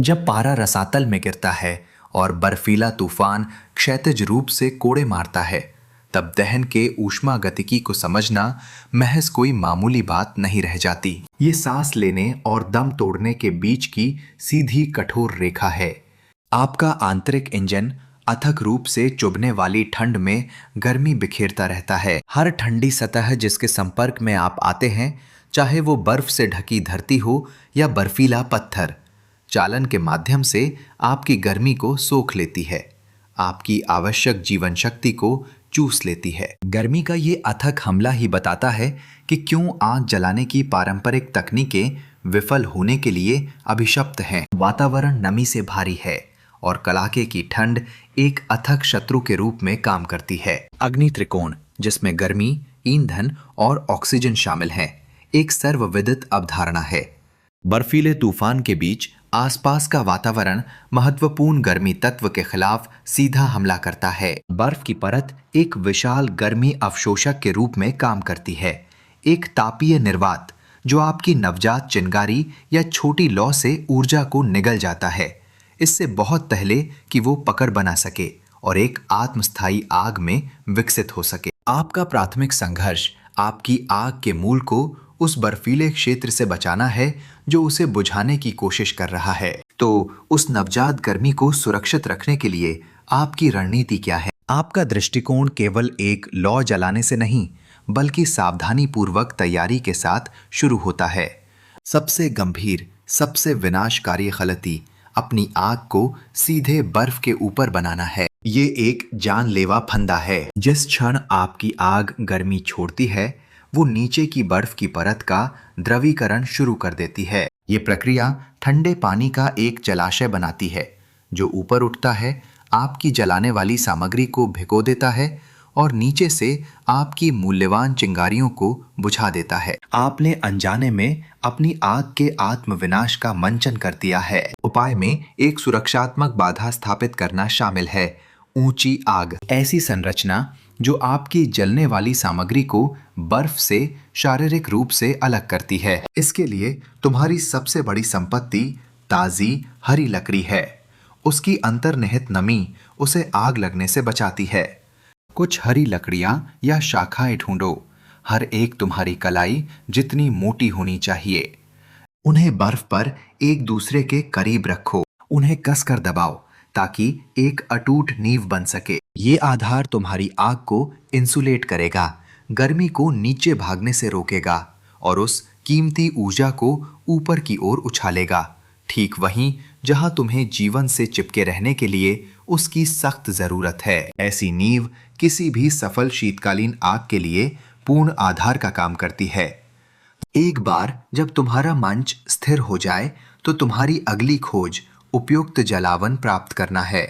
जब पारा रसातल में गिरता है और बर्फीला तूफान क्षैतिज रूप से कोड़े मारता है, तब दहन के ऊष्मागतिकी को समझना महज कोई मामूली बात नहीं रह जाती। ये सांस लेने और दम तोड़ने के बीच की सीधी कठोर रेखा है। आपका आंतरिक इंजन अथक रूप से चुभने वाली ठंड में गर्मी बिखेरता रहता है। हर ठंडी सतह जिसके संपर्क में आप आते हैं, चाहे वो बर्फ से ढकी धरती हो या बर्फीला पत्थर, चालन के माध्यम से आपकी गर्मी को सोख लेती है, आपकी आवश्यक जीवन शक्ति को चूस लेती है। गर्मी का ये अथक हमला ही बताता है कि क्यों आग जलाने की पारंपरिक तकनीकें विफल होने के लिए अभिशप्त हैं। वातावरण नमी से भारी है और कड़ाके की ठंड एक अथक शत्रु के रूप में काम करती है। अग्नि त्रिकोण, जिसमें गर्मी, ईंधन और ऑक्सीजन शामिल हैं, एक सर्वविदित अवधारणा है। बर्फीले तूफान के बीच आसपास का वातावरण महत्वपूर्ण गर्मी तत्व के खिलाफ सीधा हमला करता है। बर्फ की परत एक विशाल गर्मी अवशोषक के रूप में काम करती है, एक तापीय निर्वात जो आपकी नवजात चिंगारी या छोटी लौ से ऊर्जा को निगल जाता है, इससे बहुत पहले कि वो पकड़ बना सके और एक आत्मस्थायी आग में विकसित हो सके। आपका प्राथमिक संघर्ष आपकी आग के मूल को उस बर्फीले क्षेत्र से बचाना है जो उसे बुझाने की कोशिश कर रहा है। तो उस नवजात गर्मी को सुरक्षित रखने के लिए आपकी रणनीति क्या है? आपका दृष्टिकोण केवल एक लौ जलाने से नहीं, बल्कि सावधानी पूर्वक तैयारी के साथ शुरू होता है। सबसे गंभीर, सबसे विनाशकारी गलती अपनी आग को सीधे बर्फ के ऊपर बनाना है। ये एक जानलेवा फंदा है। जिस क्षण आपकी आग गर्मी छोड़ती है, वो नीचे की बर्फ की परत का द्रवीकरण शुरू कर देती है। ये प्रक्रिया ठंडे पानी का एक जलाशय बनाती है जो ऊपर उठता है, आपकी जलाने वाली सामग्री को भिगो देता है और नीचे से आपकी मूल्यवान चिंगारियों को बुझा देता है। आपने अनजाने में अपनी आग के आत्मविनाश का मंचन कर दिया है। उपाय में एक सुरक्षात्मक बाधा स्थापित करना शामिल है। ऊंची आग, ऐसी संरचना जो आपकी जलने वाली सामग्री को बर्फ से शारीरिक रूप से अलग करती है। इसके लिए तुम्हारी सबसे बड़ी संपत्ति ताजी हरी लकड़ी है। उसकी अंतर्निहित नमी उसे आग लगने से बचाती है। कुछ हरी लकड़ियां या शाखाएं ढूंढो, हर एक तुम्हारी कलाई जितनी मोटी होनी चाहिए। उन्हें बर्फ पर एक दूसरे के करीब रखो, उन्हें कसकर दबाओ ताकि एक अटूट नींव बन सके। ये आधार तुम्हारी आग को इंसुलेट करेगा, गर्मी को नीचे भागने से रोकेगा और उस कीमती ऊर्जा को ऊपर की ओर उछालेगा, ठीक वहीं जहां तुम्हें जीवन से चिपके रहने के लिए उसकी सख्त जरूरत है। ऐसी नींव किसी भी सफल शीतकालीन आग के लिए पूर्ण आधार का काम करती है। एक बार जब तुम्हारा मंच स्थिर हो जाए तो तुम्हारी अगली खोज उपयुक्त जलावन प्राप्त करना है।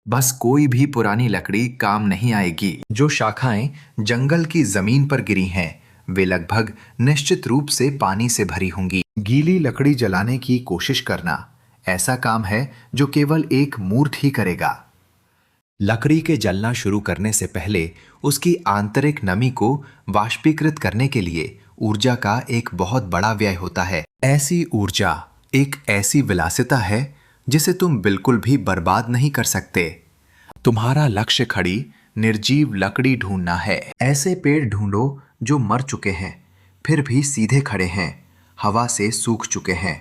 बस कोई भी पुरानी लकड़ी काम नहीं आएगी। जो शाखाएं जंगल की जमीन पर गिरी हैं, वे लगभग निश्चित रूप से पानी से भरी होंगी। गीली लकड़ी जलाने की कोशिश करना ऐसा काम है जो केवल एक मूर्ख ही करेगा। लकड़ी के जलना शुरू करने से पहले उसकी आंतरिक नमी को वाष्पीकृत करने के लिए ऊर्जा का एक बहुत बड़ा व्यय होता है। ऐसी ऊर्जा एक ऐसी विलासिता है जिसे तुम बिल्कुल भी बर्बाद नहीं कर सकते। तुम्हारा लक्ष्य खड़ी निर्जीव लकड़ी ढूंढना है। ऐसे पेड़ ढूंढो जो मर चुके हैं फिर भी सीधे खड़े हैं, हवा से सूख चुके हैं।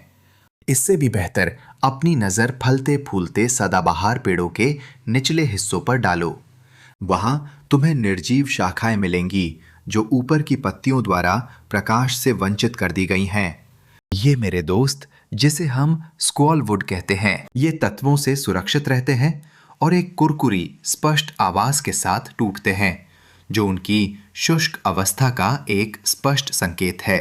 इससे भी बेहतर अपनी नजर फलते फूलते सदाबहार पेड़ों के निचले हिस्सों पर डालो। वहां तुम्हें निर्जीव शाखाएं मिलेंगी जो ऊपर की पत्तियों द्वारा प्रकाश से वंचित कर दी गई हैं। ये मेरे दोस्त, जिसे हम स्क्वॉल वुड कहते हैं, ये तत्वों से सुरक्षित रहते हैं और एक कुरकुरी स्पष्ट आवाज के साथ टूटते हैं जो उनकी शुष्क अवस्था का एक स्पष्ट संकेत है।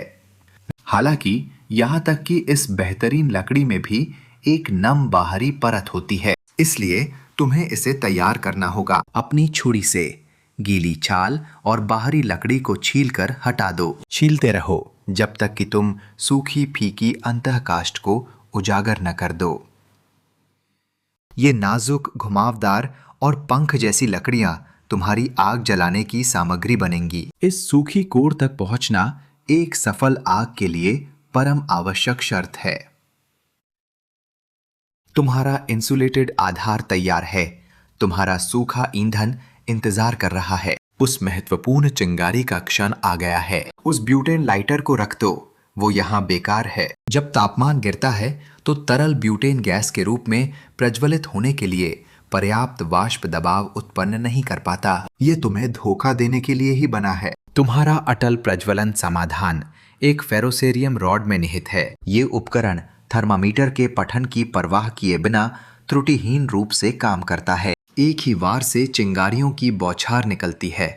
हालांकि यहाँ तक कि इस बेहतरीन लकड़ी में भी एक नम बाहरी परत होती है, इसलिए तुम्हें इसे तैयार करना होगा। अपनी छुरी से गीली छाल और बाहरी लकड़ी को छीलकर हटा दो। छीलते रहो जब तक कि तुम सूखी फीकी अंतःकाष्ठ को उजागर न कर दो। ये नाजुक, घुमावदार और पंख जैसी लकड़ियां तुम्हारी आग जलाने की सामग्री बनेंगी। इस सूखी कोर तक पहुंचना एक सफल आग के लिए परम आवश्यक शर्त है। तुम्हारा इंसुलेटेड आधार तैयार है। तुम्हारा सूखा ईंधन इंतजार कर रहा है। उस महत्वपूर्ण चिंगारी का क्षण आ गया है। उस ब्यूटेन लाइटर को रख दो, वो यहाँ बेकार है। जब तापमान गिरता है तो तरल ब्यूटेन गैस के रूप में प्रज्वलित होने के लिए पर्याप्त वाष्प दबाव उत्पन्न नहीं कर पाता। ये तुम्हें धोखा देने के लिए ही बना है। तुम्हारा अटल प्रज्वलन समाधान एक फेरोसेरियम रॉड में निहित है। ये उपकरण थर्मामीटर के पठन की परवाह किए बिना त्रुटिहीन रूप से काम करता है। एक ही वार से चिंगारियों की बौछार निकलती है।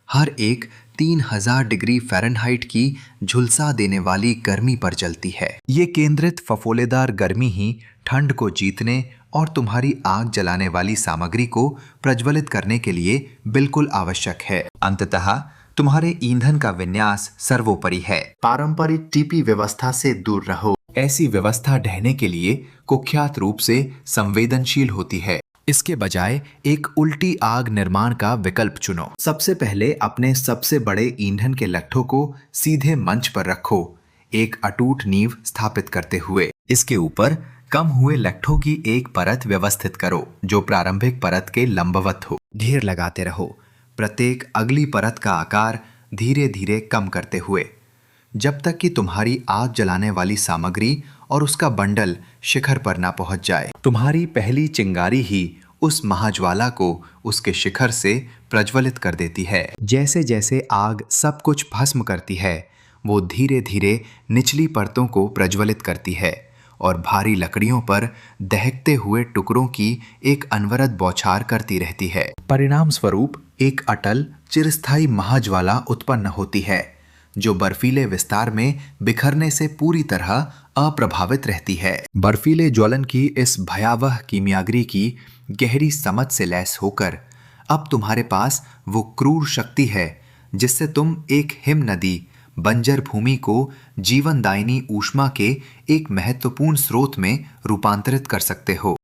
हर एक 3000 डिग्री फ़ारेनहाइट की झुलसा देने वाली गर्मी पर जलती है। ये केंद्रित फफोलेदार गर्मी ही ठंड को जीतने और तुम्हारी आग जलाने वाली सामग्री को प्रज्वलित करने के लिए बिल्कुल आवश्यक है। अंततः तुम्हारे ईंधन का विन्यास सर्वोपरि है। पारंपरिक टीपी व्यवस्था से दूर रहो। ऐसी व्यवस्था ढहने के लिए कुख्यात रूप से संवेदनशील होती है। इसके बजाय एक उल्टी आग निर्माण का विकल्प चुनो। सबसे पहले अपने सबसे बड़े ईंधन के लट्ठों को सीधे मंच पर रखो, एक अटूट नींव स्थापित करते हुए। इसके ऊपर कम हुए लट्ठों की एक परत व्यवस्थित करो जो प्रारंभिक परत के लंबवत हो। ढेर लगाते रहो, प्रत्येक अगली परत का आकार धीरे धीरे कम करते हुए, जब तक कि तुम्हारी आग जलाने वाली सामग्री और उसका बंडल शिखर पर ना पहुंच जाए। तुम्हारी पहली चिंगारी ही उस महाज्वाला को उसके शिखर से प्रज्वलित कर देती है। जैसे जैसे आग सब कुछ भस्म करती है, वो धीरे धीरे निचली परतों को प्रज्वलित करती है और भारी लकड़ियों पर दहकते हुए टुकड़ों की एक अनवरत बौछार करती रहती है। परिणाम स्वरूप एक अटल चिरस्थायी महाज्वाला उत्पन्न होती है जो बर्फीले विस्तार में बिखरने से पूरी तरह अप्रभावित रहती है। बर्फीले ज्वलन की इस भयावह कीमियागरी की गहरी समझ से लैस होकर अब तुम्हारे पास वो क्रूर शक्ति है जिससे तुम एक हिम नदी बंजर भूमि को जीवनदायिनी ऊष्मा के एक महत्वपूर्ण स्रोत में रूपांतरित कर सकते हो।